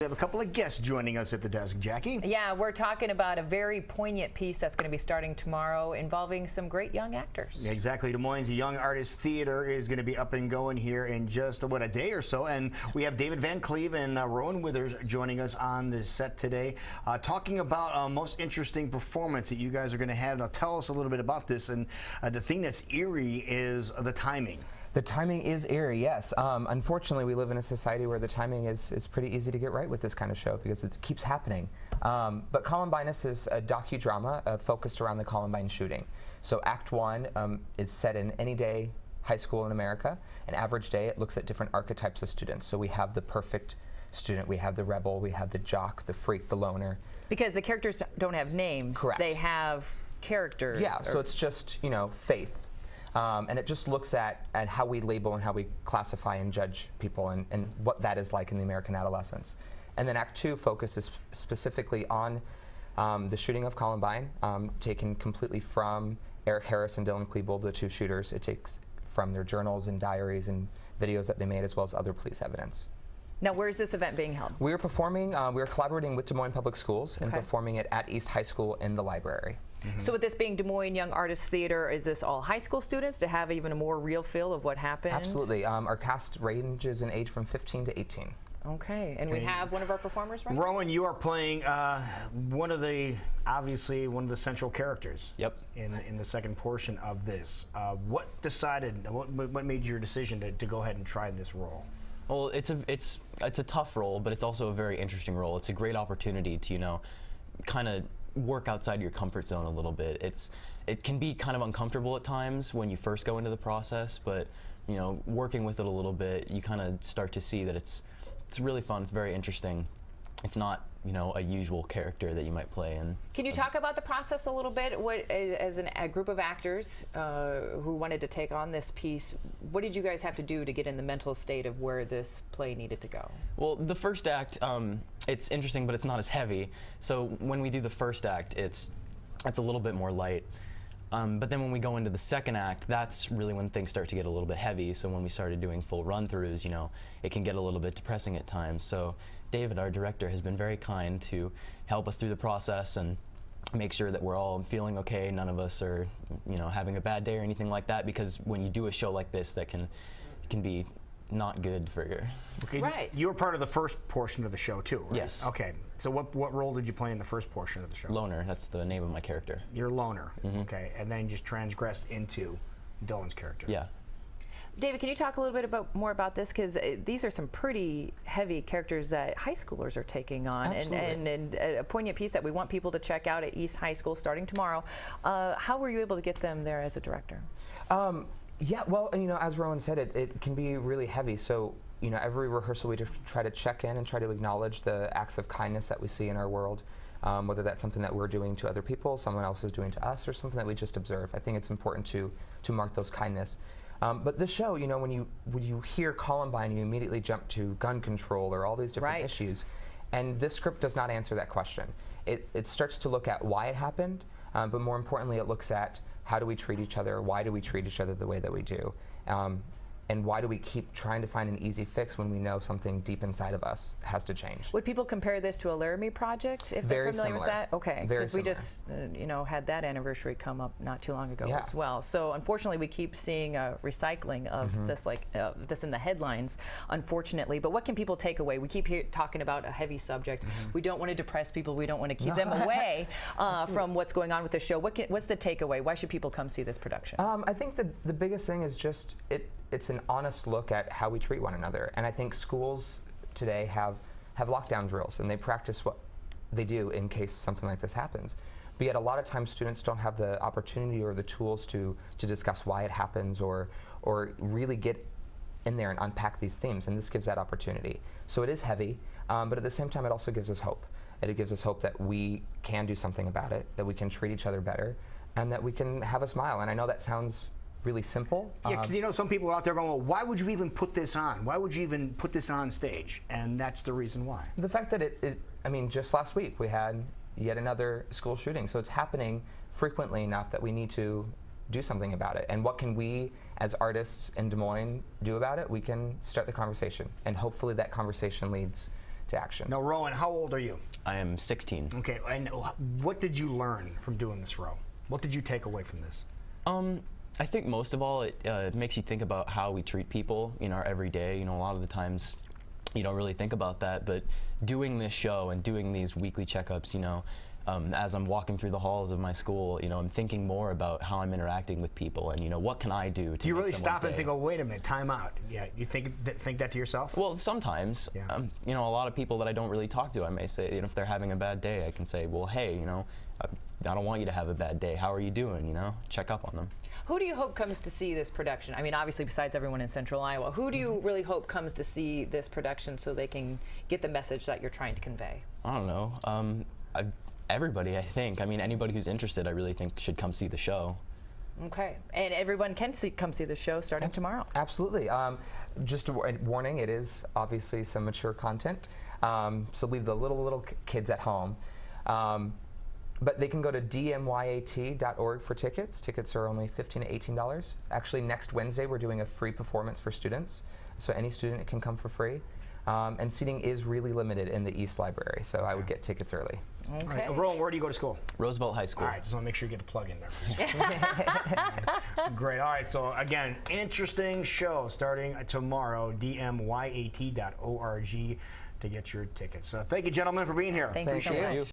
We have a couple of guests joining us at the desk, Jackie. Yeah, we're talking about a very poignant piece that's going to be starting tomorrow involving some great young actors. Yeah, exactly. Des Moines Young Artist Theater is going to be up and going here in just, a day or so. And we have David Van Cleve and Rowan Withers joining us on the set today, talking about most interesting performance that you guys are going to have. Now, tell us a little bit about this. And the thing that's eerie is the timing. The timing is eerie, yes. Unfortunately, we live in a society where the timing is pretty easy to get right with this kind of show because it keeps happening. But Columbinus is a docudrama focused around the Columbine shooting. So Act 1 is set in any day high school in America. An average day, it looks at different archetypes of students. So we have the perfect student, we have the rebel, we have the jock, the freak, the loner. Because the characters don't have names. Correct. They have characters. Yeah, so it's just, faith. And it just looks at how we label and how we classify and judge people and what that is like in the American adolescence. And then Act 2 focuses specifically on the shooting of Columbine, taken completely from Eric Harris and Dylan Klebold, the two shooters. It takes from their journals and diaries and videos that they made, as well as other police evidence. Now, where is this event being held? We are performing, we are collaborating with Des Moines Public Schools and performing it at East High School in the library. So with this being Des Moines Young Artists Theater, is this all high school students to have even a more real feel of what happened? Absolutely. Our cast ranges in age from 15 to 18. Okay, and we have one of our performers, right? Rowan, you are playing obviously one of the central characters. Yep. In the second portion of this. What made your decision to go ahead and try this role? Well, it's a tough role, but it's also a very interesting role. It's a great opportunity to, kind of work outside your comfort zone a little bit. It can be kind of uncomfortable at times when you first go into the process, but working with it a little bit, you kind of start to see that it's really fun. It's very interesting. It's not a usual character that you might play in. Can you talk about the process a little bit? What, as a group of actors who wanted to take on this piece, what did you guys have to do to get in the mental state of where this play needed to go? Well, the first act, it's interesting, but it's not as heavy. So when we do the first act, it's a little bit more light. But then when we go into the second act, that's really when things start to get a little bit heavy. So when we started doing full run-throughs, it can get a little bit depressing at times. So David, our director, has been very kind to help us through the process and make sure that we're all feeling okay. None of us are, having a bad day or anything like that, because when you do a show like this, that can be not good for your... Okay, right. You were part of the first portion of the show too, right? Yes. Okay, so what role did you play in the first portion of the show? Loner, that's the name of my character. You're Loner, okay, and then just transgressed into Dylan's character. Yeah. David, can you talk a little bit more about this? Because these are some pretty heavy characters that high schoolers are taking on, and a poignant piece that we want people to check out at East High School starting tomorrow. How were you able to get them there as a director? Yeah, well, as Rowan said, it can be really heavy. So, every rehearsal we just try to check in and try to acknowledge the acts of kindness that we see in our world, whether that's something that we're doing to other people, someone else is doing to us, or something that we just observe. I think it's important to mark those kindness. But the show, when you hear Columbine, you immediately jump to gun control or all these different issues. And this script does not answer that question. It starts to look at why it happened, but more importantly, it looks at how do we treat each other, why do we treat each other the way that we do, and why do we keep trying to find an easy fix when we know something deep inside of us has to change. Would people compare this to a Laramie project if they're familiar with that? Okay, because we just had that anniversary come up not too long ago as well. So unfortunately, we keep seeing a recycling of this, this in the headlines, unfortunately. But what can people take away? We keep talking about a heavy subject. We don't want to depress people. We don't want to keep them away from what's going on with the show. What's the takeaway? Why should people come see this production? I think the biggest thing is just it's an honest look at how we treat one another. And I think schools today have lockdown drills, and they practice what they do in case something like this happens. But yet a lot of times students don't have the opportunity or the tools to discuss why it happens or really get in there and unpack these themes, and this gives that opportunity. So it is heavy, but at the same time it also gives us hope. And it gives us hope that we can do something about it, that we can treat each other better, and that we can have a smile. And I know that sounds really simple. Yeah, because some people are out there going, well, why would you even put this on? Why would you even put this on stage? And that's the reason why. The fact that just last week we had yet another school shooting, so it's happening frequently enough that we need to do something about it. And what can we, as artists in Des Moines, do about it? We can start the conversation, and hopefully that conversation leads to action. Now, Rowan, how old are you? I am 16. Okay, and what did you learn from doing this, Ro? What did you take away from this? I think most of all, it makes you think about how we treat people in our everyday. You know, a lot of the times you don't really think about that, but doing this show and doing these weekly checkups, you know, as I'm walking through the halls of my school, you know, I'm thinking more about how I'm interacting with people, and you know, what can I do to? Do you make really stop day? and think, oh, wait a minute, time out? Yeah, you think that to yourself? Well, sometimes. Yeah. You know, a lot of people that I don't really talk to, I may say, you know, if they're having a bad day, I can say, well, hey, you know, I don't want you to have a bad day. How are you doing? You know, check up on them. Who do you hope comes to see this production? I mean, obviously, besides everyone in Central Iowa, who do you really hope comes to see this production so they can get the message that you're trying to convey? I don't know. Everybody, I think. I mean, anybody who's interested, I really think should come see the show. Okay, and everyone can come see the show starting tomorrow. Absolutely. Just a warning, it is obviously some mature content, so leave the little kids at home. But they can go to dmyat.org for tickets. Tickets are only $15 to $18. Actually, next Wednesday, we're doing a free performance for students, so any student can come for free. And seating is really limited in the East Library, so I would get tickets early. Okay. Right. Rowan, where do you go to school? Roosevelt High School. All right, just want to make sure you get a plug in there. Great. All right, so again, interesting show starting tomorrow, dmyat.org to get your tickets. So thank you, gentlemen, for being here. Thank you so much.